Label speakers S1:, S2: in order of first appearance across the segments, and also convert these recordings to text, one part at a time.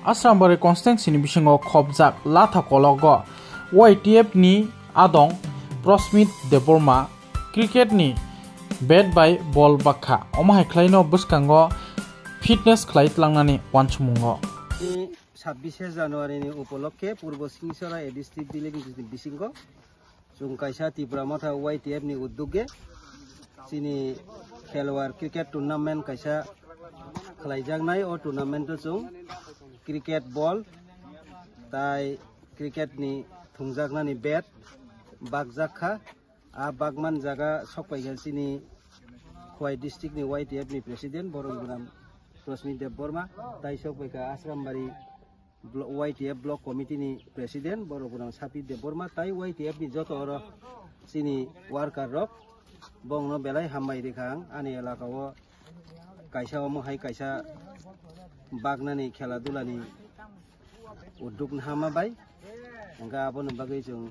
S1: Asrambari constituency ni bisingo khobjak latha kologo YTF ni adong Prosmit Deborma cricket ni bat by ball bakha omahai khlaino buskango fitness khlait langnani wanchmungo
S2: 26 January ni উপলক্ষে পূর্ব সিংসরা district ডিলিগেশন বিসিংgo जों kaisa Tripura Matha YTF ni uddoge chini khelwar cricket tournament kaisa khlaijaknai o tournament o जों cricket ball tai cricket ni thungjaknani bat bakjakha a bagman jaga sokpaigel chini Khwai district ni YTF ni president Boronggram Prosmit Deborma tai sokpaika Asrambari YTF block committee ni president Boronggram Sapit Deborma tai YTF ni joto oro chini worker rok bongno belai hambai rekhang ani elakao kaisa omohai kaisa bagnani khela dulani udduk hamabai engka abono bagai जों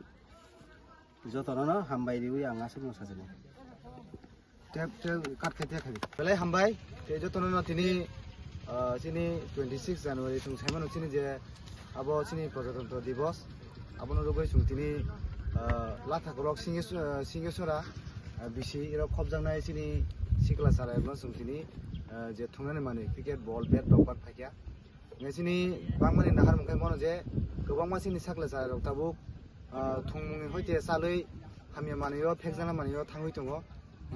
S2: jotono hambai riwi anga sugno sajane tep kat khete khali belai hambai te jotono tini chini 26 January chung saimano chini je abo chini Prajatantra Divas abono rogoi chung tini latha kolok singesora bisi ero khobjangnai chini sikla sara ebon chung tini je thungnani mani cricket ball bat rok phakya ngesini bangmani nahar mungkai mono je gobangma chini sakla sara rok tabuk thungmungni hoite saloi hamya maniyo phekjana maniyo thangoi tongo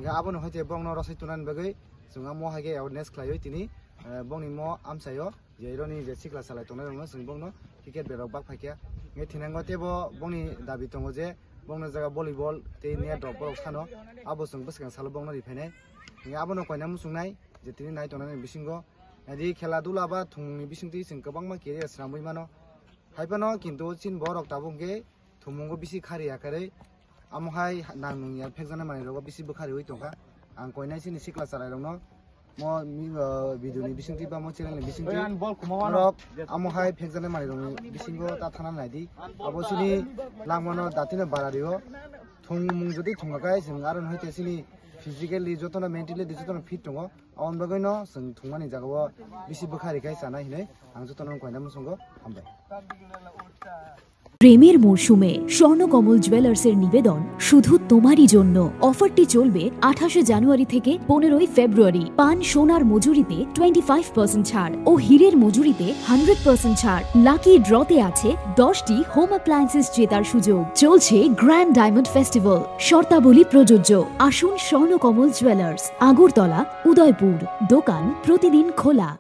S2: nga abono hoite bongno rosai tunan bagai junga mo hage awareness khlaioi tini bongni mo amsayo je ironi je sikla salai tongnai rong sing bongno cricket berok bak phakya nge thinango tebo bongni dabi tongo je bongno jaga volleyball te net drop borok sano abo sung bskan salo bongno rifainai nge abono koina musungnai je tini nai tongnai bisingo adi khela dula ba thungni bisingti sing kabangma kere sramoi mano haibano kintu chin borok tabungge thumunggo bisi khari akare amohai namung ya phekjana mani rogo bisi bukhari oi tongka ang koinai chini sikla salai rongno mo biduni bisingti ba mo channel bisingti rok amohai phekjana mani rong bisingo ta thana naidi abo chini langmano datina barario thungmung jodi thungakai sing aron hoite chini physically jotona mentally jotona fit tongo on bagoino sing thungmani jagao bisi bukhari kai sana hinai ang jotona koina musungo hambai
S3: প্রেমের মরশুমে স্বর্ণকমল জুয়েলার্সের নিবেদন শুধু তোমারই জন্য। অফারটি চলবে 28 জানুয়ারি থেকে 15 ফেব্রুয়ারি। পান সোনার মজুরিতে 25% ছাড় ও হীরের মজুরিতে 100% ছাড়। লাকি ড্রতে আছে 10টি হোম অ্যাপ্লায়েন্সেস জেতার সুযোগ। চলছে গ্র্যান্ড ডায়মন্ড ফেস্টিভ্যাল। শর্তাবলী প্রযোজ্য। আসুন স্বর্ণকমল জুয়েলার্স, আগরতলা, উদয়পুর। দোকান প্রতিদিন খোলা।